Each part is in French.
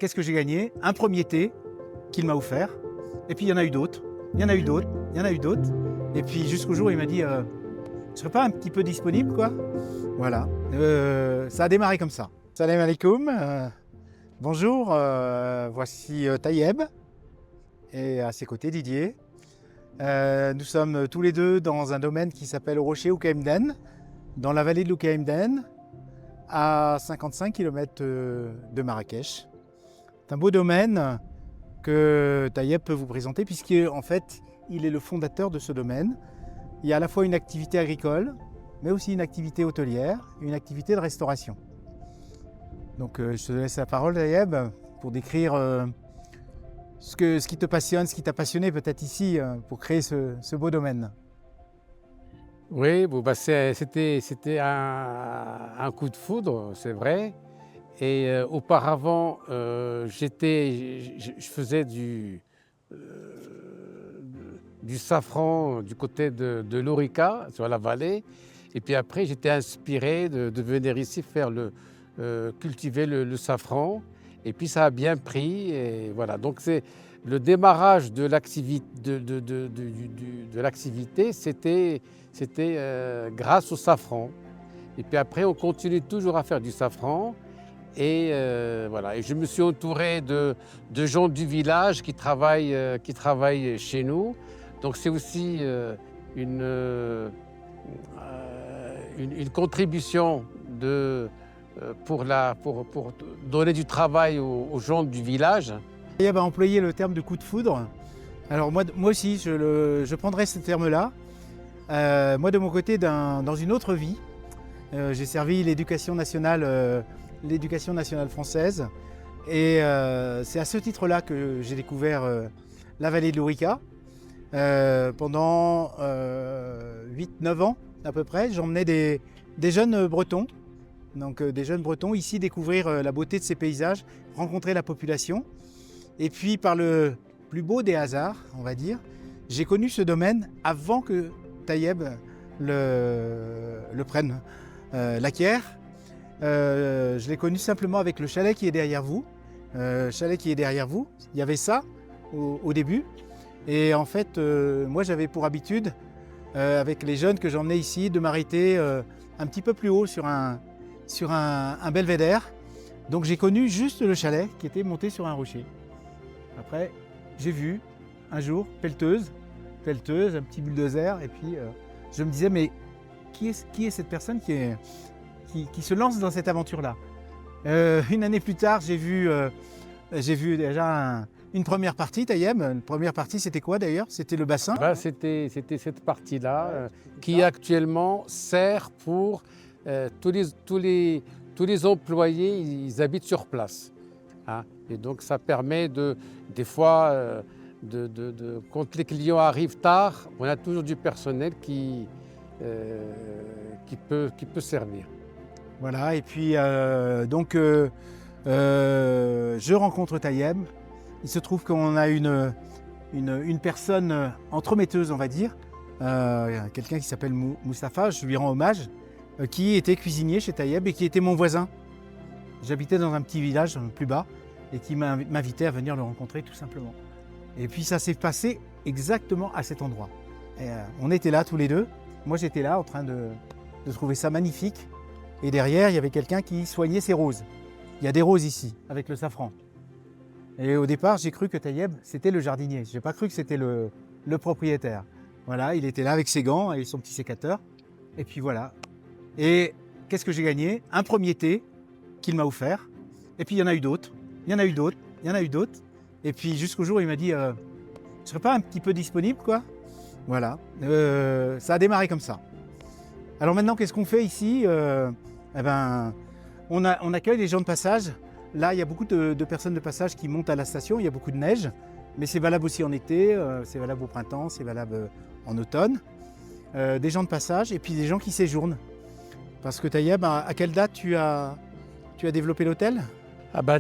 qu'est-ce que j'ai gagné? Un premier thé qu'il m'a offert. Et puis il y en a eu d'autres. Il y en a eu d'autres. Il y en a eu d'autres. Et puis jusqu'au jour où il m'a dit tu serais pas un petit peu disponible, quoi? Voilà. Ça a démarré comme ça. Salam alaikum. Bonjour. Voici Tayeb. Et à ses côtés Didier. Nous sommes tous les deux dans un domaine qui s'appelle Rocher Oukaïmeden, dans la vallée de l'Oukaïmeden, à 55 km de Marrakech. C'est un beau domaine que Tayeb peut vous présenter puisqu'en fait, il est le fondateur de ce domaine. Il y a à la fois une activité agricole, mais aussi une activité hôtelière et une activité de restauration. Donc je te laisse la parole Tayeb pour décrire ce qui te passionne, ce qui t'a passionné peut-être ici pour créer ce beau domaine. Oui, bon, bah c'était un coup de foudre, c'est vrai. Et auparavant, je faisais du safran du côté de l'Orica, sur la vallée. Et puis après, j'étais inspiré de venir ici cultiver le safran. Et puis ça a bien pris. Et voilà. Donc c'est le démarrage de l'activité, c'était grâce au safran. Et puis après, on continue toujours à faire du safran. Et voilà. Et je me suis entouré de gens du village qui travaillent chez nous. Donc c'est aussi une contribution pour donner du travail aux gens du village. Tayeb a employé le terme de coup de foudre. Alors moi aussi, je prendrais ce terme-là. Moi de mon côté, dans une autre vie, j'ai servi l'éducation nationale française. Et c'est à ce titre-là que j'ai découvert la vallée de l'Orica. Pendant 8-9 ans à peu près, j'emmenais des jeunes Bretons, donc des jeunes Bretons ici découvrir la beauté de ces paysages, rencontrer la population. Et puis par le plus beau des hasards, on va dire, j'ai connu ce domaine avant que Tayeb le prenne, l'acquiert. Je l'ai connu simplement avec le chalet qui est derrière vous. Il y avait ça au début. Et en fait, moi j'avais pour habitude, avec les jeunes que j'emmenais ici, de m'arrêter un petit peu plus haut sur un belvédère. Donc j'ai connu juste le chalet qui était monté sur un rocher. Après, j'ai vu un jour pelleteuse, un petit bulldozer, et puis je me disais, mais qui est cette personne qui se lance dans cette aventure-là? Une année plus tard, j'ai vu déjà une première partie, Tayeb. Une première partie, c'était quoi d'ailleurs? C'était le bassin? C'était cette partie-là qui actuellement sert pour tous les employés, ils habitent sur place. Hein. Et donc ça permet des fois, quand les clients arrivent tard, on a toujours du personnel qui peut servir. Voilà, et puis je rencontre Tayeb. Il se trouve qu'on a une personne entremetteuse, on va dire, quelqu'un qui s'appelle Moustapha, je lui rends hommage, qui était cuisinier chez Tayeb et qui était mon voisin. J'habitais dans un petit village plus bas et qui m'invitait à venir le rencontrer tout simplement. Et puis ça s'est passé exactement à cet endroit. Et, on était là tous les deux. Moi j'étais là en train de trouver ça magnifique. Et derrière, il y avait quelqu'un qui soignait ses roses. Il y a des roses ici, avec le safran. Et au départ, j'ai cru que Tayeb, c'était le jardinier. Je n'ai pas cru que c'était le propriétaire. Voilà, il était là avec ses gants et son petit sécateur. Et puis voilà. Et qu'est-ce que j'ai gagné? Un premier thé qu'il m'a offert. Et puis il y en a eu d'autres. Il y en a eu d'autres. Il y en a eu d'autres. Et puis jusqu'au jour où il m'a dit tu ne serais pas un petit peu disponible, quoi? Voilà. Ça a démarré comme ça. Alors maintenant, qu'est-ce qu'on fait ici? On accueille les gens de passage. Là, il y a beaucoup de personnes de passage qui montent à la station. Il y a beaucoup de neige, mais c'est valable aussi en été, c'est valable au printemps, c'est valable en automne. Des gens de passage et puis des gens qui séjournent. Parce que Tayeb, à quelle date tu as développé l'hôtel?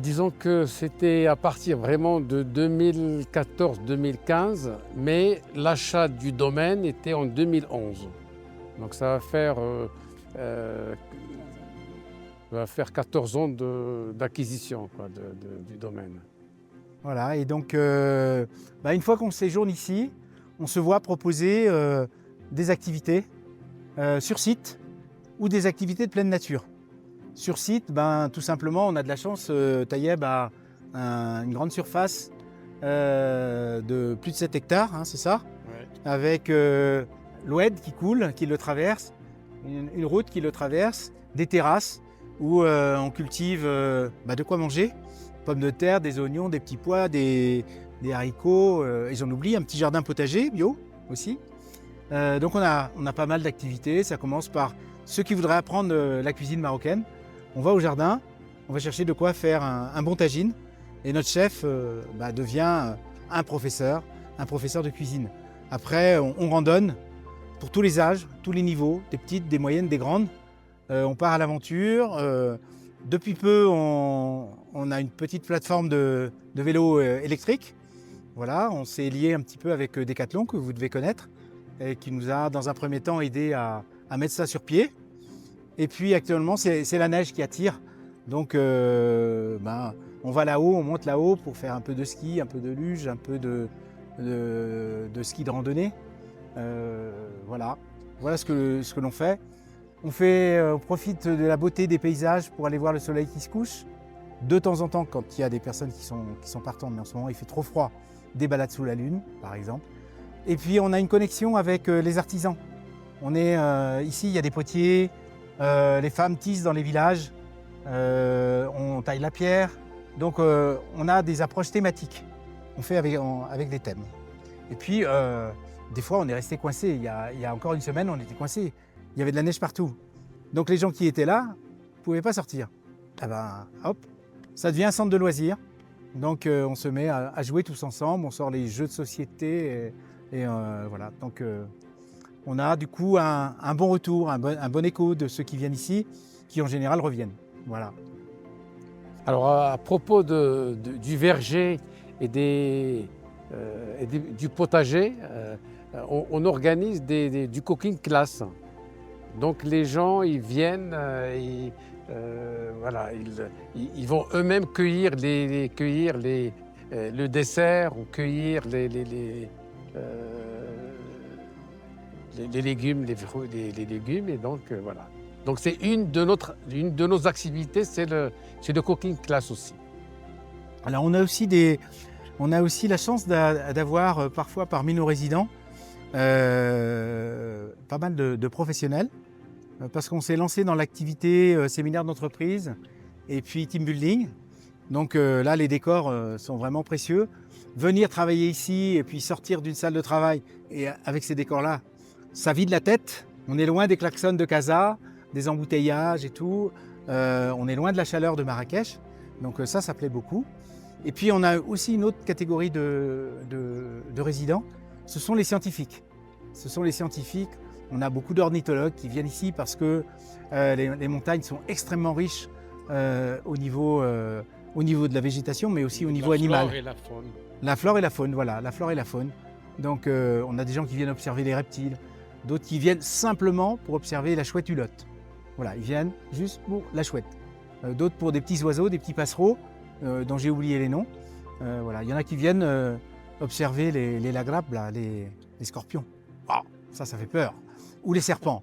Disons que c'était à partir vraiment de 2014-2015, mais l'achat du domaine était en 2011. Donc ça va faire Ça va faire 14 ans d'acquisition du domaine. Voilà, et donc une fois qu'on séjourne ici, on se voit proposer des activités sur site ou des activités de pleine nature. Sur site, tout simplement, on a de la chance, Tayeb a une grande surface de plus de 7 hectares, hein, c'est ça? Ouais. Avec l'Oued qui coule, qui le traverse, une route qui le traverse, des terrasses où on cultive de quoi manger, pommes de terre, des oignons, des petits pois, des haricots, et j'en oublie, un petit jardin potager bio aussi. Donc on a pas mal d'activités. Ça commence par ceux qui voudraient apprendre la cuisine marocaine. On va au jardin, on va chercher de quoi faire un bon tagine, et notre chef devient un professeur de cuisine. Après, on randonne pour tous les âges, tous les niveaux, des petites, des moyennes, des grandes. On part à l'aventure. Depuis peu, on a une petite plateforme de vélo électrique. Voilà, on s'est lié un petit peu avec Decathlon, que vous devez connaître, et qui nous a, dans un premier temps, aidé à mettre ça sur pied. Et puis, actuellement, c'est la neige qui attire. Donc, on va là-haut, on monte là-haut pour faire un peu de ski, un peu de luge, un peu de ski de randonnée. Voilà ce que l'on fait. On profite de la beauté des paysages pour aller voir le soleil qui se couche. De temps en temps, quand il y a des personnes qui sont partantes, mais en ce moment il fait trop froid, des balades sous la lune, par exemple. Et puis on a une connexion avec les artisans. On est ici, il y a des potiers, les femmes tissent dans les villages, on taille la pierre. Donc on a des approches thématiques. On fait avec des thèmes. Et puis des fois on est resté coincé. Il y a encore une semaine, on était coincé. Il y avait de la neige partout. Donc les gens qui étaient là ne pouvaient pas sortir. Hop, ça devient un centre de loisirs. Donc on se met à jouer tous ensemble, on sort les jeux de société et voilà. Donc on a du coup un bon retour, un bon écho de ceux qui viennent ici, qui en général reviennent. Voilà. Alors à propos du verger et du potager, on organise du cooking class. Donc les gens, ils viennent, ils vont eux-mêmes cueillir le dessert ou cueillir les légumes, les fruits, les légumes, et donc voilà. Donc c'est une de nos activités, c'est le cooking class aussi. Alors on a aussi la chance d'avoir parfois parmi nos résidents pas mal de professionnels, parce qu'on s'est lancé dans l'activité séminaire d'entreprise et puis team building. Donc là, les décors sont vraiment précieux. Venir travailler ici et puis sortir d'une salle de travail, et avec ces décors-là, ça vide la tête. On est loin des klaxons de Casa, des embouteillages et tout. On est loin de la chaleur de Marrakech. Donc ça plaît beaucoup. Et puis on a aussi une autre catégorie de résidents, ce sont les scientifiques. On a beaucoup d'ornithologues qui viennent ici parce que les montagnes sont extrêmement riches au niveau de la végétation, mais aussi au niveau animal. La flore et la faune. La flore et la faune, voilà, la flore et la faune. Donc on a des gens qui viennent observer les reptiles, d'autres qui viennent simplement pour observer la chouette hulotte. Voilà, ils viennent juste pour la chouette. D'autres pour des petits oiseaux, des petits passereaux, dont j'ai oublié les noms. Voilà, il y en a qui viennent observer les lagrabes, là, les scorpions. Oh, ça fait peur. Ou les serpents.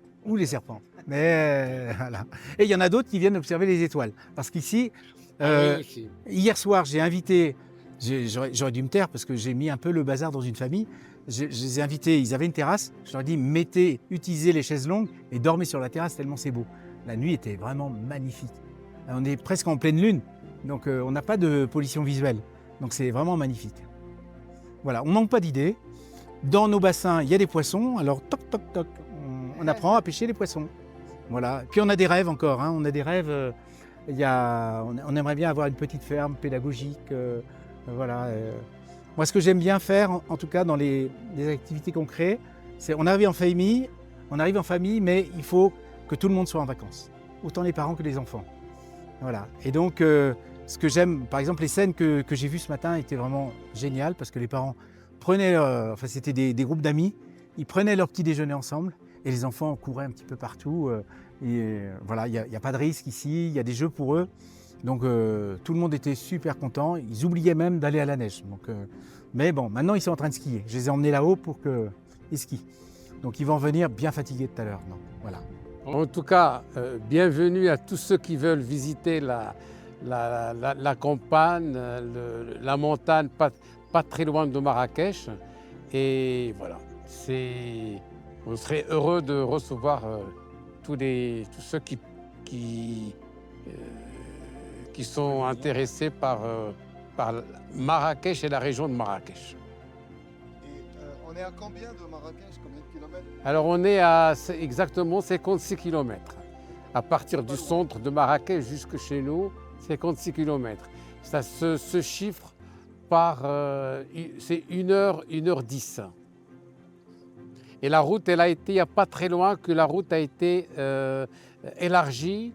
Mais voilà. Et il y en a d'autres qui viennent observer les étoiles. Parce qu'ici, hier soir, j'ai invité, j'aurais dû me taire parce que j'ai mis un peu le bazar dans une famille. Je les ai invités, ils avaient une terrasse. Je leur ai dit, utilisez les chaises longues et dormez sur la terrasse tellement c'est beau. La nuit était vraiment magnifique. On est presque en pleine lune, donc on n'a pas de pollution visuelle. Donc c'est vraiment magnifique. Voilà, on ne manque pas d'idées. Dans nos bassins, il y a des poissons, alors toc toc toc, on apprend à pêcher les poissons. Voilà. Puis on a des rêves encore, hein. On a des rêves. On aimerait bien avoir une petite ferme pédagogique. Voilà. Moi, ce que j'aime bien faire, en tout cas dans les activités qu'on crée, c'est on arrive en famille, mais il faut que tout le monde soit en vacances, autant les parents que les enfants. Voilà. Et donc, ce que j'aime, par exemple, les scènes que j'ai vues ce matin étaient vraiment géniales parce que les parents prenaient, c'était des groupes d'amis, ils prenaient leur petit déjeuner ensemble et les enfants couraient un petit peu partout. voilà, il n'y a pas de risque ici, il y a des jeux pour eux. Donc tout le monde était super content. Ils oubliaient même d'aller à la neige. Donc, mais bon, maintenant ils sont en train de skier. Je les ai emmenés là-haut pour qu'ils skient. Donc ils vont venir bien fatigués tout à l'heure. Voilà. En tout cas, bienvenue à tous ceux qui veulent visiter la campagne, la montagne, pas très loin de Marrakech. Et voilà, on serait heureux de recevoir tous ceux qui sont intéressés par Marrakech et la région de Marrakech. On est à combien de Marrakech? Combien de kilomètres? Alors on est à exactement 56 km. À partir du centre de Marrakech jusque chez nous, 56 km. Ça se chiffre par... c'est 1h10. Et la route, elle a été, il n'y a pas très loin que la route a été élargie.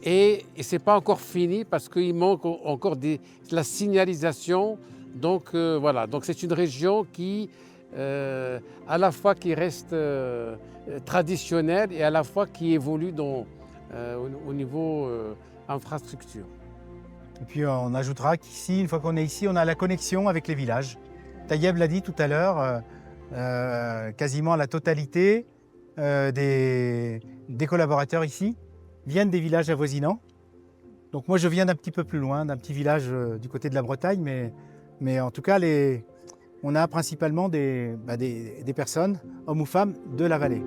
Et ce n'est pas encore fini parce qu'il manque encore de la signalisation. Donc voilà, donc c'est une région qui, à la fois qui reste traditionnelle et à la fois qui évolue au niveau infrastructure. Et puis on ajoutera qu'ici, une fois qu'on est ici, on a la connexion avec les villages. Taïeb l'a dit tout à l'heure, quasiment la totalité des collaborateurs ici viennent des villages avoisinants. Donc moi je viens d'un petit peu plus loin, d'un petit village du côté de la Bretagne, mais en tout cas on a principalement des personnes, hommes ou femmes, de la vallée.